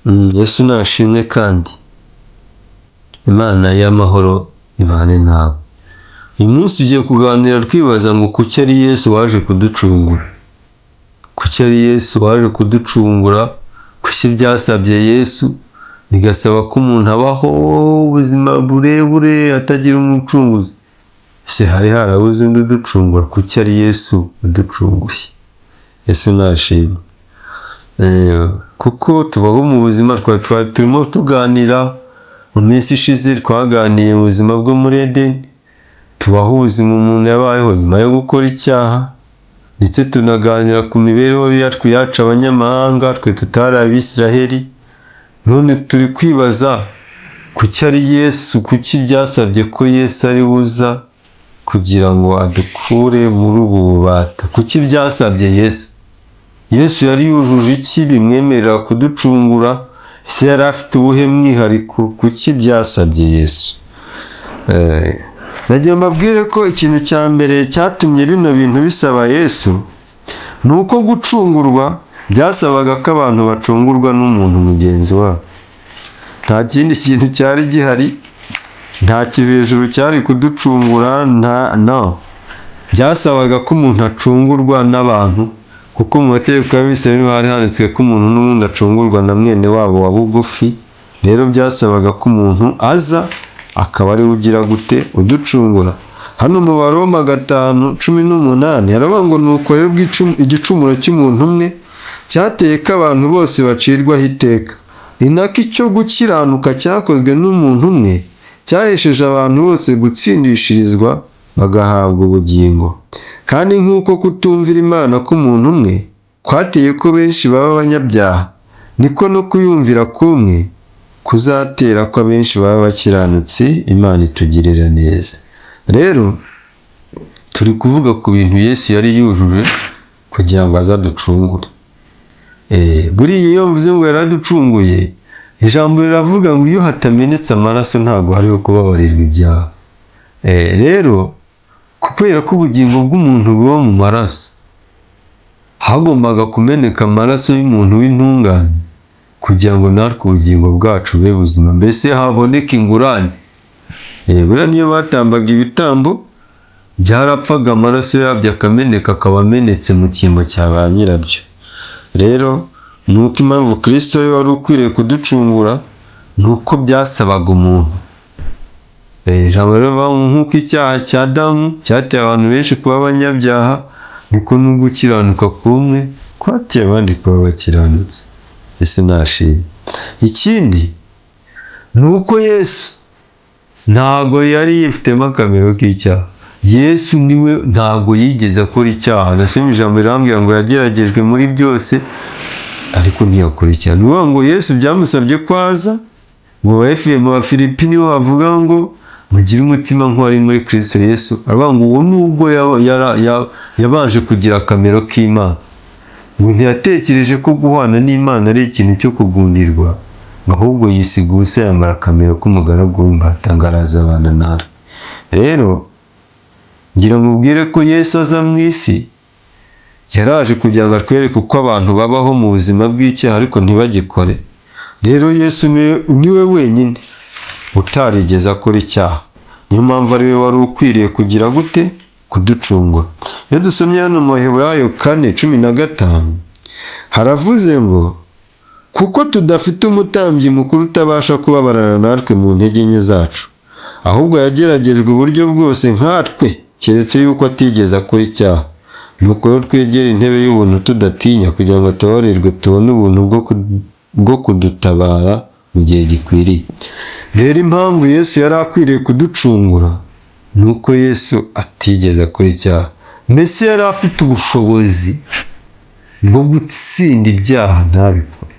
Yesu nashimwe kandi Imana y'amahoro ibane nawe. Uyu munsi tugiye kuganira twibaza ngo kuki ari Yesu waje kuducungura, kuki ari Yesu waje kuducungura, kuki byasabye Yesu bigasaba ko umuntu abaho ubuzima burebure atagira umucunguzi. Ese hari harabuze undi uducungura? Kuki ari Yesu uducunguye? Yesu nashimwe. Kuko tubaho mu buzima twari turimo tuganira mu minsi ishize, twaganiye mu buzima bwo muri Edeni, tubaho ubuzima umuntu yabayeho nyuma yo gukora icyaha, ndetse tunaganira ku mibereho yacu abanyamahanga, twe tutari Abisiraheli. None turi kwibaza kuki ari Yesu, kuki byasabye ko Yesu ari buza kugira ngo adukure muri ubu bubata? Kuki byasabye Yesu? Yesu yari yujuje iki bimwemerera kuducungura? Ese yari afite ubuhe mwihariko? Kuki byasabye Yesu? Nagira mbabwire ko ikintu cya mbere cyatumye bino bintu bisaba Yesu ni uko gucungurwa byasabaga ko abantu bacungurwa n'umuntu mugenzi wabo. Nta kindi kintu cyari gihari, nta kivejuru cyari kuducungura, byasabaga ko umuntu acungurwa n'abantu, kuko mu mategeko y'Abisirayeli hari handitswe ko umuntu n'ubundi acungurwa na mwene wabo wa bugufi. Rero byasabaga ko umuntu aza akaba ari ugira gute uducungura. Hano mu Baroma 5:18 haravuga ngo nuko rero igicumuro cy'umuntu umwe cyateye ko abantu bose bacirwaho iteka, ni nako icyo gukiranuka cyakozwe n'umuntu umwe cyahesheje abantu bose gutsindishirizwa bagahabwa ubugingo. Kandi nk'uko kutumvira Imana k'umuntu umwe kwateye ko benshi baba abanyabyaha, niko no kuyumvira kumwe kuzatera ko abenshi baba bakiranutsi. Imana itugirira neza. Rero turi kuvuga ku bintu Yesu yari yujuje kugira ngo azaducungure. Buriya iyo mvuze ngo yaraducunguye, ijambo riravuga ngo iyo hatamenetse amaraso ntabwo hariho kubabarirwa ibyaha. Rero kubera ko ubugingo bw'umuntu buba mu maraso, hagombaga kumeneka amaraso y'umuntu w'intungane kugira ngo natwe ubugingo bwacu bube buzima, mbese haboneka ingurane. Buriya niyo batambaga ibitambo byarapfaga, amaraso yabyo akameneka, akaba amenetse mu cyimbo cya ba nyirabyo. Rero ni uko impamvu Kristo wari ukwiriye kuducungura ni uko byasabaga umuntu. Ijambo rero nk'uko icyaha cya Adamu cyateye abantu benshi kuba abanyabyaha, niko no gukiranuka kumwe kwateye abandi kuba bakiranutse. Ese nashimwe. Ikindi ni uko Yesu ntago yari yifitemo akamero k'icyaha. Yesu niwe ntago yigeze akora icyaha. Nasomye ijambo rirambwira ngo yageragejwe muri byose ariko ntiyakora icyaha. Ni ukuvuga ngo Yesu byamusabye ko aza, mu Bafilipi niho havuga ngo mugire umutima nk'uwari muri Kristo Yesu. Aravuga ngo uwo nubwo yabanje kugira akamero k'Imana, ngo ntiyatekereje ko guhana n'Imana ari ikintu cyo kugundirwa, ahubwo yisiga ubusa yambara akamero k'umugaragu w'imbata ngo araza abana natwe. Rero ngira mubwire ko Yesu aza mu isi yaraje kugira ngo atwereke uko abantu babaho mu buzima bw'icyaha ariko ntibagikore. Rero Yesu niwe wenyine utarigeze akora icyaha, niyo mpamvu ari we wari ukwiriye kugira gute kuducungura. Iyo dusomye hano mu Baheburayo 4:15 haravuze ngo kuko tudafite umutambyi mukuru utabasha kubabarana natwe mu ntege nke zacu, ahubwo yageragejwe uburyo bwose nkatwe, keretse yuko atigeze akora icyaha. Nuko rero twegera intebe y'ubuntu tudatinya, kugira ngo tubabarirwe tubone ubuntu bwo kudutabara mu gihe gikwiriye. Rero impamvu Yesu yari akwiriye kuducungura ni uko Yesu atigeze akora icyaha. Mbese yari afite ubushobozi bwo gutsinda ibyaha ntabikore.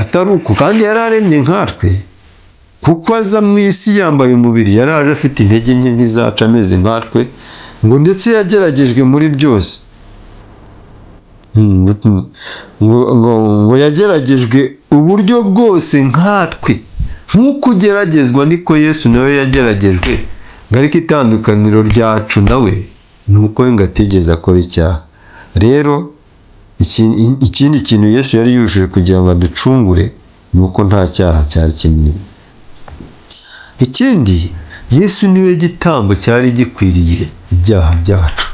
Atari uko kandi yari aremye nkatwe, kuko aza mu isi yambaye umubiri, yari aje afite intege nke nk'izacu, ameze nkatwe, ngo ndetse yageragejwe muri byose. Ngo yageragejwe uburyo bwose nkatwe, nk'uko ugeragezwa niko Yesu nawe yageragejwe. Ariko itandukaniro ryacu nawe ni uko ngo atigeze akora icyaha. Rero ikindi kintu Yesu yari yujuje kugira ngo aducungure ni uko nta cyaha cyari kinini. Ikindi, Yesu niwe gitambo cyari gikwiriye ibyaha byacu.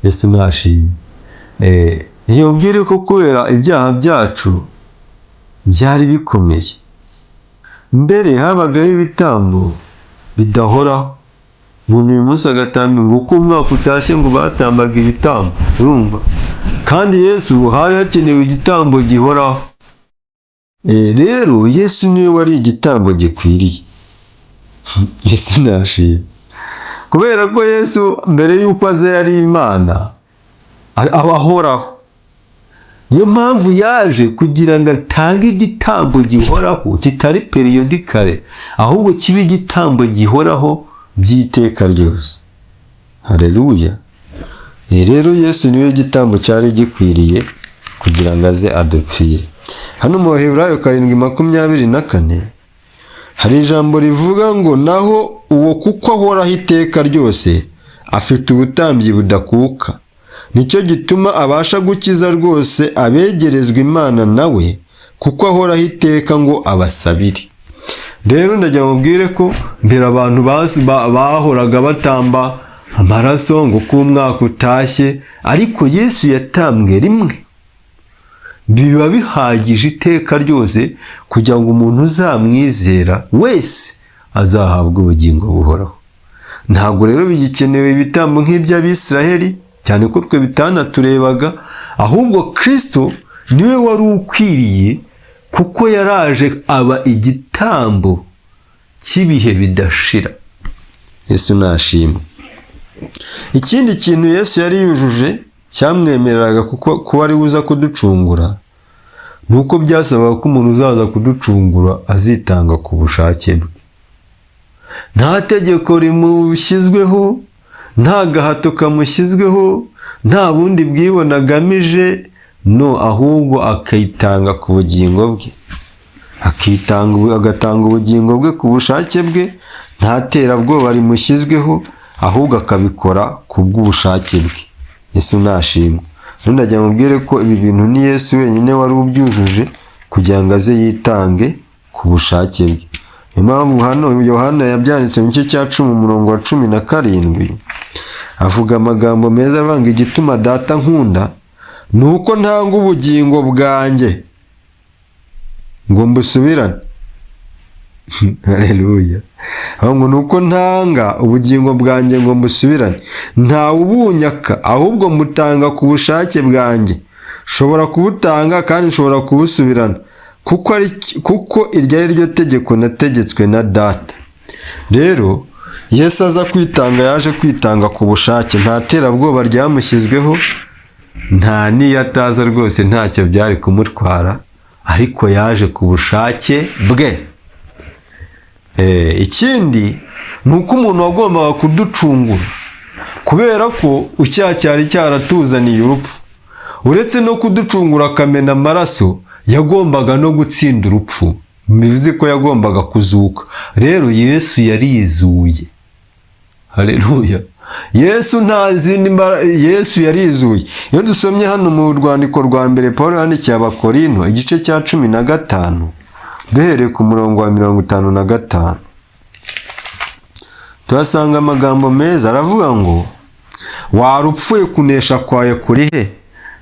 Yesu nashimye. Ntiyongere ko kubera ibyaha byacu byari bikomeye. Mbere habagaho ibitambo bidahoraho. Umuntu uyu munsi agatamba ngo uko umwaka utashye ngo batambaga ibitambo, urumva? Kandi Yesu hari hakenewe igitambo gihoraho. Rero Yesu niwe wari igitambo gikwiriye. Yesu nashimye. Kubera ko Yesu mbere y'uko aza yari Imana, abahoraho. Niyo mpamvu yaje kugira ngo atange igitambo gihoraho, kitari periyodikare, ahubwo kibe igitambo gihoraho by'iteka ryose. Haleluya. Rero Yesu niwe gitambo cyari gikwiriye kugira ngo aze adupfire. Hano mu Baheburayo 7:24 hari ijambo rivuga ngo naho uwo kuko ahoraho iteka ryose afite ubutambyi budakuka, nicyo gituma abasha gukiza rwose abegerezwa Imana nawe kuko ahoraho iteka ngo abasabire. Rero ndagira mubwire ko mbere abantu bahoraga batamba amaraso ngo uko umwaka utashye, ariko Yesu yatambwe rimwe, biba bihagije iteka ryose kugira ngo umuntu uzamwizera wese azahabwe ubugingo buhoraho. Ntabwo rero bigikenewe ibitambo nk'iby'Abisiraheli, cyane ko twe bitanaturebaga, ahubwo Kristo niwe wari ukwiriye kuko yaraje aba igitambo cy'ibihe bidashira. Yesu nashimwe. Ikindi kintu Yesu yari yujuje cyamwemereraga kuko ari uza kuducungura, nuko byasabaga ko umuntu uzaza kuducungura azitanga ku bushake bwe. Nta tegeko rimushyizweho, nta gahato kamushyizweho, nta bundi bwibone agamije, no, ahubwo akitanga ku bugingo bwe, agatanga ubugingo bwe ku bushake bwe, nta terabwoba rimushyizweho, ahubwo akabikora ku bw'ubushake bwe. Yesu nashimwe. Ndajya mubwire ko ibi bintu ni Yesu wenyine wari ubyujuje kugira ngo aze yitange ku bushake bwe. Impamvu hano Yohana yabyanditse mu gice cya 10:17 avuga amagambo meza avanga igituma data nkunda nuko ntanga ubugingo bwanjye ngo mbusubirane. Haleluya. Ahubwo nuko ntanga ubugingo bwanjye ngo mbusubirane, ntawe ubunyaka, ahubwo mutanga ku bushake bwanjye. Shobora kubutanga kandi nshobora kubusubirana, kuko iryo ari ryo tegeko nategetswe na data. Rero Yesu aza kwitanga, yaje kwitanga ku bushake, nta terabwoba ryamushyizweho, nta niyo ataza rwose ntacyo byari kumutwara, ariko yaje ku bushake bwe. Ikindi ni uko umuntu wagombaga kuducungura, kubera ko icyaha cyari cyaratuzaniye urupfu. Uretse no kuducungura akamena amaraso, yagombaga no gutsinda urupfu, bivuze ko yagombaga kuzuka. Rero Yesu yarizuye. Haleluya. Yesu Yesu yarizuye. Iyo dusomye hano mu rwandiko rwa mbere Pawulo yandikiye Abakorinto igice cya 15 duhereye ku murongo wa 55, tuhasanga amagambo meza aravuga ngo warupfuye kunesha kwawe kurihe,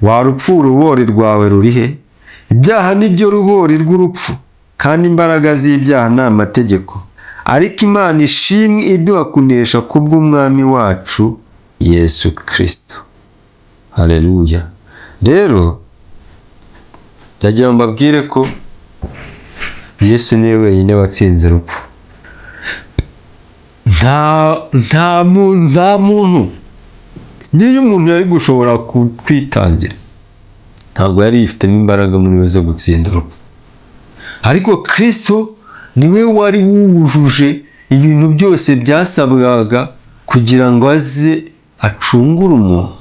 warupfu urubori rwawe rurihe? Ibyaha nibyo rubori rw'urupfu, kandi imbaraga z'ibyaha ni amategeko, ariko Imana ishimwe iduha kunesha kubw'umwami wacu Yesu Kristo. Haleluya. Rero ndagira ngo mbabwire ko Yesu niwe wenyine watsinze urupfu. Nta muntu niyo umuntu yari gushobora kwitangira, ntabwo yari yifitemo imbaraga muri we zo gutsinda urupfu, ariko Kristo niwe wari wujuje ibintu byose byasabwaga kugira ngo aze acungure umuntu.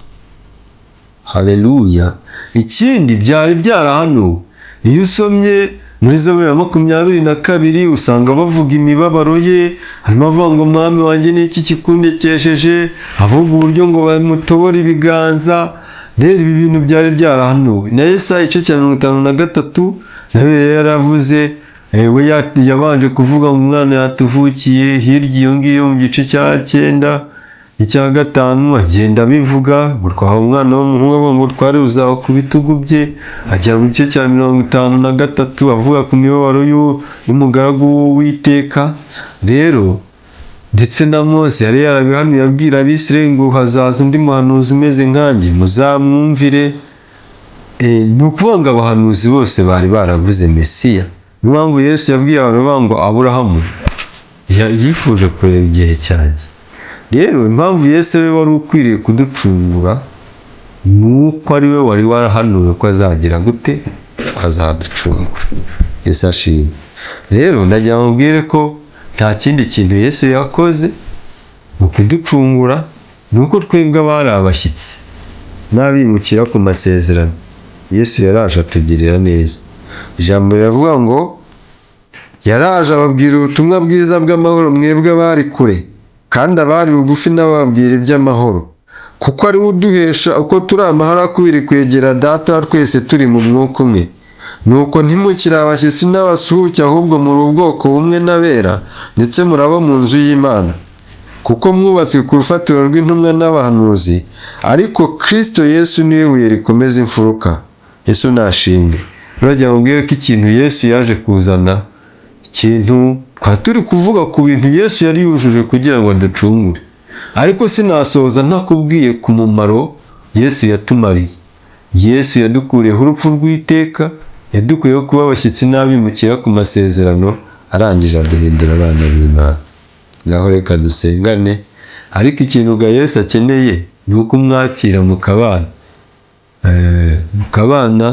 Haleluya. Ikindi byari byarahanuwe. Iyo usomye muri Zaburi ya 22 usanga bavuga imibabaro ye, harimo avuga ngo mwami wanjye ni iki kikundekesheje, avuga uburyo ngo bamutobora ibiganza, rero ibi bintu byari byarahanuwe na Yesaya igice cya 53 nawe yaravuze, we yabanje kuvuga ngo umwana yatuvukiye, hirya iyo ngiyo mu gice cya 9 icya 5 agenda abivuga ngo twaha umwana w'umuhungu ngo twari uzaba ku bitugu bye, ajya mu gice cya 53 avuga ku mibabaro y'umugaragu w'Uwiteka. Rero ndetse na Mose yari yarabihanuye abwira Abisirayeli ngo hazaza undi muhanuzi umeze nkanjye muzamwumvire. Ni ukuvuga ngo abahanuzi bose bari baravuze Mesiya. Niyo mpamvu Yesu yabwiye abantu ngo Aburahamu yifuje kureba igihe cyanjye. Rero impamvu Yesu ari we wari ukwiriye kuducungura ni uko ari we wari warahanuwe ko azagira gute, azaducungura. Yesu ashimwe. Rero ndagira ngo mbwire ko nta kindi kintu Yesu yakoze mu kuducungura, ni uko twebwe abari abashyitsi n'abimukira ku masezerano, Yesu yaraje atugirira neza. Ijambo riravuga ngo yaraje ababwira ubutumwa bwiza bw'amahoro mwebwe abari kure, kandi abari bugufi n'ababwira iby'amahoro, kuko ari we uduhesha uko turi amahoro akubiri kwegera Data twese turi mu mwuka umwe. Nuko ntimukiri abashyitsi n'abasuhuke, ahubwo muri ubwoko bumwe n'abera, ndetse murabo mu nzu y'Imana, kuko mwubatswe ku rufatiro rw'intumwa n'abahanuzi, ariko Kristo Yesu niwe buye rikomeza imfuruka. Yesu nashimwe. Uragira ngo mbwire ko ikintu Yesu yaje kuzana, ikintu twari turi kuvuga ku bintu Yesu yari yujuje kugira ngo aducungure, ariko sinasoza ntakubwiye ku mumaro Yesu yatumariye. Yesu yadukuriyeho urupfu rw'iteka, yadukuyeho kuba abashyitsi n'abimukira ku masezerano, arangije aduhindura abana b'Imana. Ngaho reka dusengane. Ariko ikintu ga Yesu akeneye ni uko umwakira mukabana. Mukabana,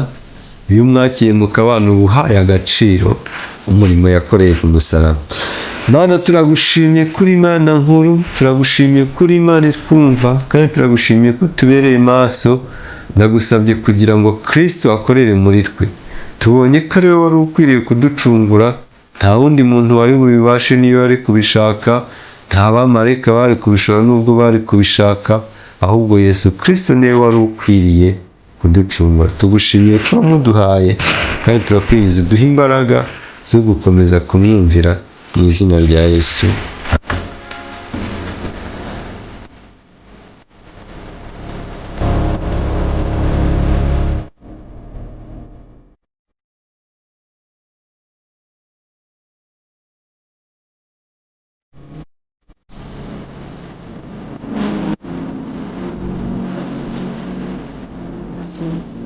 iyo umwakiye mukabana uba uhaye agaciro umurimo yakoreye ku musaraba. Mana turagushimye kuri Imana nkuru, turagushimye kuri Imana itwumva, kandi turagushimye ko tubereye maso. Ndagusabye kugira ngo Kristo akorere muri twe. Tubonye ko ari we wari ukwiriye kuducungura, nta wundi muntu wari bubibashe niyo ari kubishaka, nta bamarayika bari kubishobora nubwo bari kubishaka, ahubwo Yesu Kristo niwe wari ukwiriye kuducungura. Tugushimiye ko wamuduhaye, kandi turakwinjiza duhe imbaraga zo gukomeza kumwumvira mu izina rya Yesu. See.